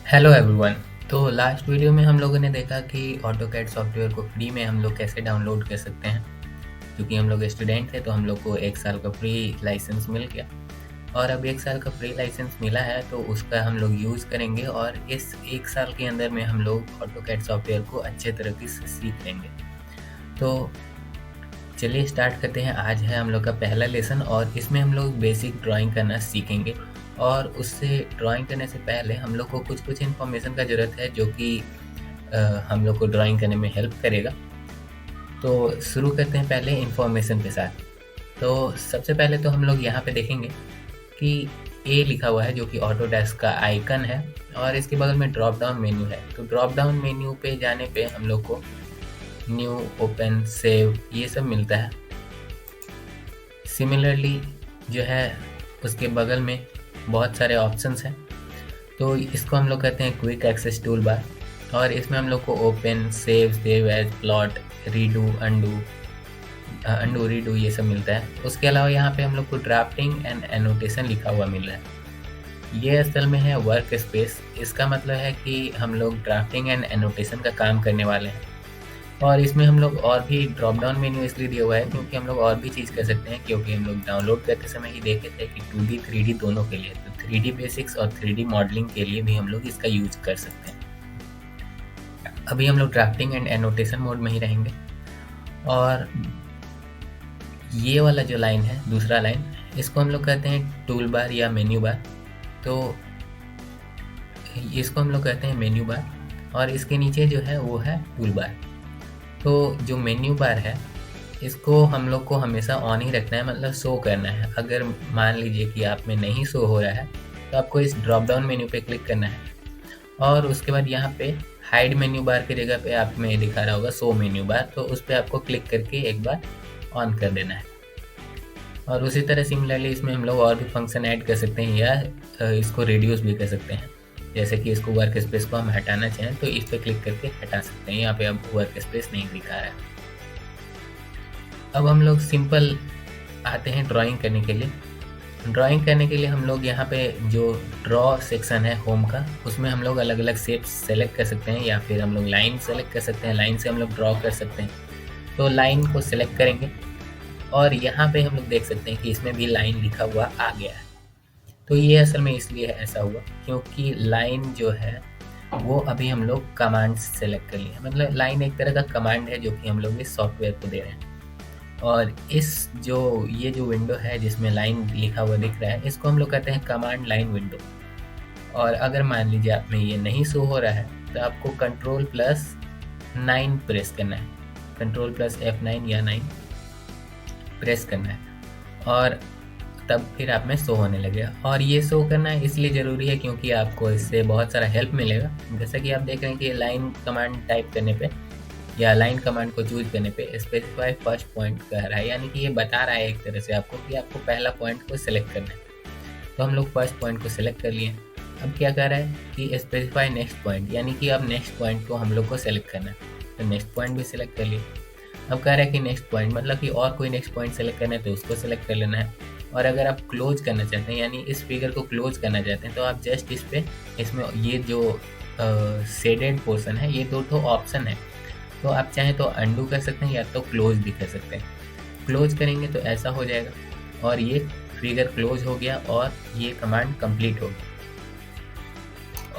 Hello everyone. तो last video में हम लोगों ने देखा कि ऑटोकैड सॉफ्टवेयर को फ्री में हम लोग कैसे डाउनलोड कर सकते हैं। क्योंकि हम लोग स्टूडेंट थे तो हम लोग को 1 साल का फ्री लाइसेंस मिल गया और अब 1 साल का फ्री लाइसेंस मिला है तो उसका हम लोग यूज़ करेंगे और इस 1 साल के अंदर में हम लोग ऑटोकैड सॉफ्टवेयर को अच्छे तरीके से सीख लेंगे। तो चलिए स्टार्ट करते हैं। आज है हम लोग का पहला लेसन और इसमें हम लोग बेसिक ड्राइंग करना सीखेंगे। और उससे ड्राइंग करने से पहले हम लोग को कुछ इन्फॉर्मेशन का ज़रूरत है जो कि हम लोग को ड्राइंग करने में हेल्प करेगा। तो शुरू करते हैं पहले इन्फॉर्मेशन के साथ। तो सबसे पहले तो हम लोग यहाँ पे देखेंगे कि ए लिखा हुआ है जो कि ऑटोडेस्क का आइकन है और इसके बगल में ड्रॉप डाउन मेन्यू है। तो ड्रॉप डाउन मेन्यू पे जाने पे हम लोग को न्यू, ओपन, सेव ये सब मिलता है। सिमिलरली जो है उसके बगल में बहुत सारे ऑप्शंस हैं। तो इसको हम लोग कहते हैं क्विक एक्सेस टूल बार और इसमें हम लोग को open, save as, plot, redo, undo redo ये सब मिलता है। उसके अलावा यहाँ पे हम लोग को ड्राफ्टिंग एंड एनोटेशन लिखा हुआ मिल रहा है। ये असल में है वर्क स्पेस। इसका मतलब है कि हम लोग ड्राफ्टिंग एंड एनोटेशन का काम करने वाले हैं। और इसमें हम लोग और भी ड्रॉप डाउन मेन्यू इसलिए दिया हुआ है क्योंकि हम लोग और भी चीज़ कर सकते हैं, क्योंकि हम लोग डाउनलोड करते समय ही देखे थे कि 2D 3D दोनों के लिए, तो 3D बेसिक्स और 3D मॉडलिंग के लिए भी हम लोग इसका यूज कर सकते हैं। अभी हम लोग ड्राफ्टिंग एंड एनोटेशन मोड में ही रहेंगे। और ये वाला जो लाइन है, दूसरा लाइन, इसको हम लोग कहते हैं टूल बार या मेन्यू बार। तो इसको हम लोग कहते हैं मेन्यू बार और इसके नीचे जो है वो है टूल बार। तो जो मेन्यू बार है इसको हम लोग को हमेशा ऑन ही रखना है, मतलब शो करना है। अगर मान लीजिए कि आप में नहीं शो हो रहा है तो आपको इस ड्रॉप डाउन मेन्यू पे क्लिक करना है और उसके बाद यहाँ पे हाइड मेन्यू बार की जगह पे आप में दिखा रहा होगा शो मेन्यू बार, तो उस पर आपको क्लिक करके एक बार ऑन कर देना है। और उसी तरह सिमिलरली इसमें हम लोग और भी फंक्शन ऐड कर सकते हैं या इसको रिड्यूस भी कर सकते हैं। जैसे कि इसको वर्क स्पेस को हम हटाना चाहें तो इस पर क्लिक करके हटा सकते हैं। यहाँ पे अब वर्क स्पेस नहीं दिखा रहा है। अब हम लोग सिंपल आते हैं ड्राइंग करने के लिए। ड्राइंग करने के लिए हम लोग यहाँ पे जो ड्रॉ सेक्शन है होम का, उसमें हम लोग अलग अलग शेप्स सेलेक्ट कर सकते हैं या फिर हम लोग लाइन सेलेक्ट कर सकते हैं। लाइन से हम लोग ड्रॉ कर सकते हैं। तो लाइन को सेलेक्ट करेंगे और यहाँ पे हम लोग देख सकते हैं कि इसमें भी लाइन लिखा हुआ आ गया है। तो ये असल में इसलिए ऐसा हुआ क्योंकि लाइन जो है वो अभी हम लोग कमांड सेलेक्ट कर लिए। मतलब लाइन एक तरह का कमांड है जो कि हम लोग इस सॉफ्टवेयर को दे रहे हैं। और ये जो विंडो है जिसमें लाइन लिखा हुआ दिख रहा है, इसको हम लोग कहते हैं कमांड लाइन विंडो। और अगर मान लीजिए आप में ये नहीं शो हो रहा है तो आपको Ctrl+9 प्रेस करना है। Ctrl+F9 या 9 प्रेस करना है और तब फिर आप में शो होने लगेगा। और ये शो करना इसलिए ज़रूरी है क्योंकि आपको इससे बहुत सारा हेल्प मिलेगा। जैसा कि आप देख रहे हैं कि लाइन कमांड टाइप करने पे या लाइन कमांड को चूज करने पे स्पेसिफाई फर्स्ट पॉइंट कह रहा है, यानी कि ये बता रहा है एक तरह से आपको कि आपको पहला पॉइंट को सिलेक्ट करना है। तो हम लोग फर्स्ट पॉइंट को सिलेक्ट कर लिए। अब क्या कह रहा है कि स्पेसिफाई नेक्स्ट पॉइंट, यानी कि अब नेक्स्ट पॉइंट को हम लोग को सिलेक्ट करना है। तो नेक्स्ट पॉइंट भी सिलेक्ट कर लिए। अब कह रहा है कि नेक्स्ट पॉइंट मतलब कि और कोई नेक्स्ट पॉइंट सेलेक्ट करना है तो उसको सिलेक्ट कर लेना है। और अगर आप क्लोज करना चाहते हैं, यानी इस फिगर को क्लोज करना चाहते हैं, तो आप जस्ट इसमें ये जो शेडेड पोर्शन है, ये दो ऑप्शन है। तो आप चाहें तो अंडू कर सकते हैं या तो क्लोज भी कर सकते हैं। क्लोज करेंगे तो ऐसा हो जाएगा और ये फिगर क्लोज हो गया और ये कमांड कंप्लीट हो गया।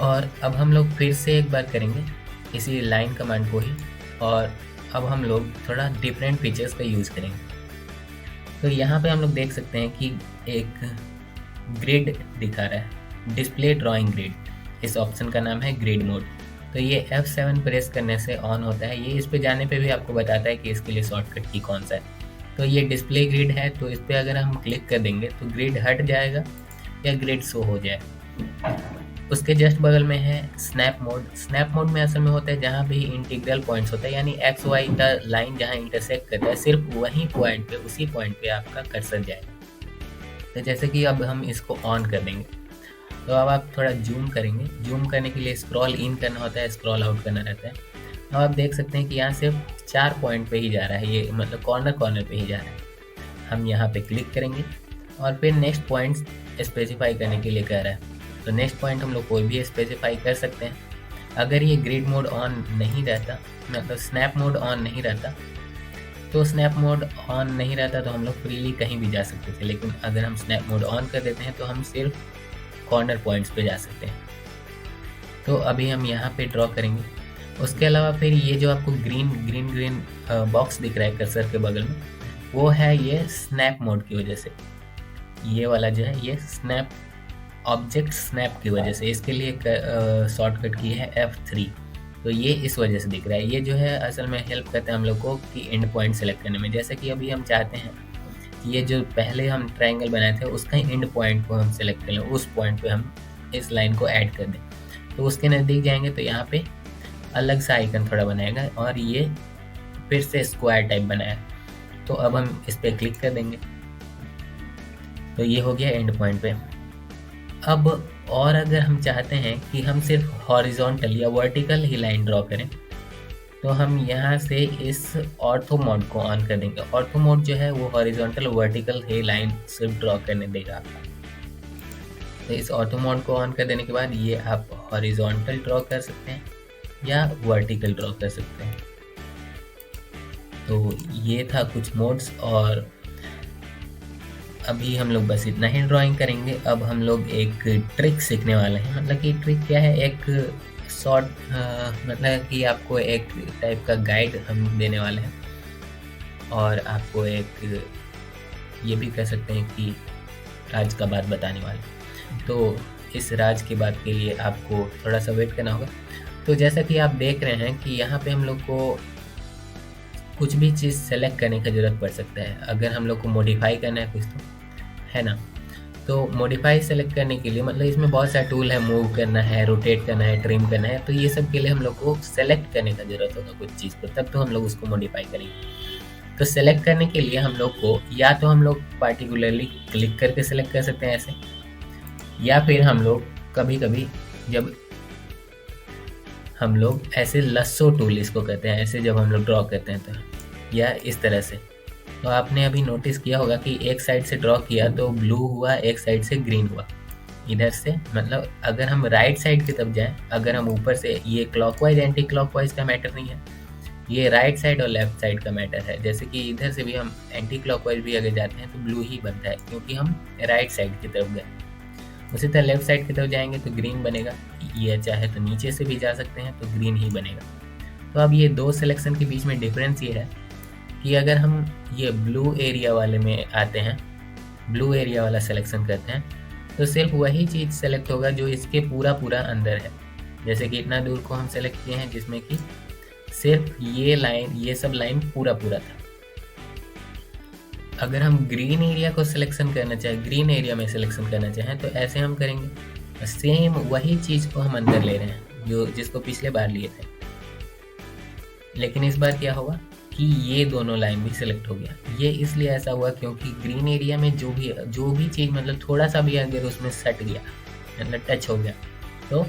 और अब हम लोग फिर से एक बार करेंगे इसी लाइन कमांड को ही, और अब हम लोग थोड़ा डिफरेंट फीचर्स का यूज़ करेंगे। तो यहाँ पे हम लोग देख सकते हैं कि एक ग्रिड दिखा रहा है, डिस्प्ले ड्राइंग ग्रिड। इस ऑप्शन का नाम है ग्रिड मोड। तो ये F7 प्रेस करने से ऑन होता है। ये इस पे जाने पे भी आपको बताता है कि इसके लिए शॉर्टकट की कौन सा है। तो ये डिस्प्ले ग्रिड है, तो इस पर अगर हम क्लिक कर देंगे तो ग्रिड हट जाएगा या ग्रिड शो हो जाएगा। उसके जस्ट बगल में है स्नैप मोड। स्नैप मोड में असल में होता है जहाँ भी इंटीग्रल पॉइंट्स होता है, यानी एक्स वाई का लाइन जहाँ इंटरसेक्ट करता है, सिर्फ वही पॉइंट पे, उसी पॉइंट पे आपका कर्सर जाएगा। तो जैसे कि अब हम इसको ऑन कर देंगे तो अब आप थोड़ा जूम करेंगे। जूम करने के लिए स्क्रॉल इन करना होता है, स्क्रॉल आउट करना रहता है। अब आप देख सकते हैं कि यहाँ सिर्फ 4 पॉइंट पे ही जा रहा है, ये मतलब कॉर्नर पे ही जा रहा है। हम यहाँ पे क्लिक करेंगे और फिर नेक्स्ट पॉइंट्स स्पेसिफाई करने के लिए कह रहा है। तो नेक्स्ट पॉइंट हम लोग कोई भी स्पेसिफाई कर सकते हैं। अगर ये ग्रिड मोड ऑन नहीं रहता, मतलब स्नैप मोड ऑन नहीं रहता, तो स्नैप मोड ऑन नहीं रहता तो हम लोग फ्रीली कहीं भी जा सकते थे, लेकिन अगर हम स्नैप मोड ऑन कर देते हैं तो हम सिर्फ कॉर्नर पॉइंट्स पे जा सकते हैं। तो अभी हम यहाँ पे ड्रॉ करेंगे। उसके अलावा फिर ये जो आपको ग्रीन बॉक्स दिख रहा है कर्सर के बगल में, वो है ये स्नैप मोड की वजह से। ये वाला जो है ये स्नैप ऑब्जेक्ट स्नैप की वजह से, इसके लिए शॉर्टकट की है F3। तो ये इस वजह से दिख रहा है। ये जो है असल में हेल्प करता है हम लोग को कि एंड पॉइंट सेलेक्ट करने में। जैसे कि अभी हम चाहते हैं कि ये जो पहले हम ट्रायंगल बनाए थे उसका एंड पॉइंट को हम सेलेक्ट कर लें, उस पॉइंट पे हम इस लाइन को ऐड कर दें। तो उसके नज़दीक जाएंगे तो यहाँ पे अलग सा आइकन थोड़ा बनाएगा और ये फिर से स्क्वायर टाइप बनाया। तो अब हम इस पर क्लिक कर देंगे तो ये हो गया एंड पॉइंट पे। अब और अगर हम चाहते हैं कि हम सिर्फ हॉरिजॉन्टल या वर्टिकल ही लाइन ड्रॉ करें, तो हम यहाँ से इस ऑर्थो मोड को ऑन कर देंगे। ऑर्थो मोड जो है वो हॉरिजॉन्टल वर्टिकल ही लाइन सिर्फ ड्रॉ करने देगा आपको। तो इस ऑर्थो मोड को ऑन कर देने के बाद ये आप हॉरिजॉन्टल ड्रॉ कर सकते हैं या वर्टिकल ड्रॉ कर सकते हैं। तो ये था कुछ मोड्स, और अभी हम लोग बस इतना ही ड्राइंग करेंगे। अब हम लोग एक ट्रिक सीखने वाले हैं। मतलब कि ट्रिक क्या है, एक शॉर्ट मतलब कि आपको एक टाइप का गाइड हम देने वाले हैं, और आपको एक ये भी कह सकते हैं कि राज का बात बताने वाले। तो इस राज की बात के लिए आपको थोड़ा सा वेट करना होगा। तो जैसा कि आप देख रहे हैं कि यहाँ पे हम लोग को कुछ भी चीज़ सेलेक्ट करने की ज़रूरत पड़ सकता है। अगर हम लोग को मॉडिफाई करना है कुछ, तो है ना, तो मॉडिफाई सेलेक्ट करने के लिए मतलब इसमें बहुत सारे टूल है, मूव करना है, रोटेट करना है, ट्रिम करना है। तो ये सब के लिए हम लोग को सेलेक्ट करने का ज़रूरत होगा कुछ चीज़ को, तब तो हम लोग उसको मॉडिफाई करेंगे। तो सेलेक्ट करने के लिए हम लोग को या तो हम लोग पार्टिकुलरली क्लिक करके सेलेक्ट कर सकते हैं ऐसे, या फिर हम लोग कभी कभी जब हम लोग ऐसे लस्सो टूल इसको कहते हैं, ऐसे जब हम लोग ड्रॉ करते हैं तो, या इस तरह से। तो आपने अभी नोटिस किया होगा कि एक साइड से ड्रॉ किया तो ब्लू हुआ, एक साइड से ग्रीन हुआ। इधर से मतलब अगर हम राइट साइड की तरफ जाएं, अगर हम ऊपर से, ये क्लॉकवाइज एंटी क्लॉकवाइज का मैटर नहीं है, ये राइट साइड और लेफ्ट साइड का मैटर है। जैसे कि इधर से भी हम एंटी क्लॉकवाइज भी अगर जाते हैं तो ब्लू ही बनता है, क्योंकि हम राइट साइड की तरफ गए। उसी तरह लेफ्ट साइड की तरफ जाएंगे तो ग्रीन बनेगा, ये चाहे तो नीचे से भी जा सकते हैं तो ग्रीन ही बनेगा। तो अब ये दो सिलेक्शन के बीच में डिफरेंस ये है कि अगर हम ये ब्लू एरिया वाले में आते हैं, ब्लू एरिया वाला सिलेक्शन करते हैं, तो सिर्फ वही चीज़ सेलेक्ट होगा जो इसके पूरा अंदर है। जैसे कि इतना दूर को हम सेलेक्ट किए हैं जिसमें कि सिर्फ ये लाइन, ये सब लाइन पूरा था। अगर हम ग्रीन एरिया को सिलेक्शन करना चाहें, ग्रीन एरिया में सिलेक्शन करना चाहें, तो ऐसे हम करेंगे। सेम वही चीज़ को हम अंदर ले रहे हैं जो जिसको पिछले बार लिए थे, लेकिन इस बार क्या होगा कि ये दोनों लाइन भी सिलेक्ट हो गया। ये इसलिए ऐसा हुआ क्योंकि ग्रीन एरिया में जो भी चीज़ मतलब थोड़ा सा भी अगर उसमें सट गया, मतलब टच हो गया, तो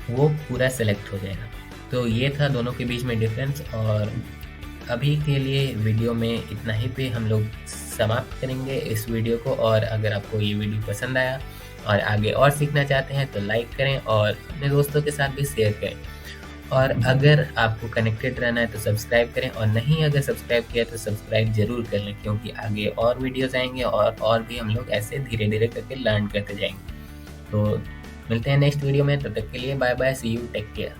वो पूरा सेलेक्ट हो जाएगा। तो ये था दोनों के बीच में डिफरेंस। और अभी के लिए वीडियो में इतना ही पे हम लोग समाप्त करेंगे इस वीडियो को। और अगर आपको ये वीडियो पसंद आया और आगे और सीखना चाहते हैं तो लाइक करें और अपने दोस्तों के साथ भी शेयर करें। और अगर आपको कनेक्टेड रहना है तो सब्सक्राइब करें, और नहीं अगर सब्सक्राइब किया तो सब्सक्राइब जरूर कर लें, क्योंकि आगे और वीडियोस आएंगे और भी हम लोग ऐसे धीरे धीरे करके लर्न करते जाएंगे। तो मिलते हैं नेक्स्ट वीडियो में, तब तक के लिए bye bye, see you, take care.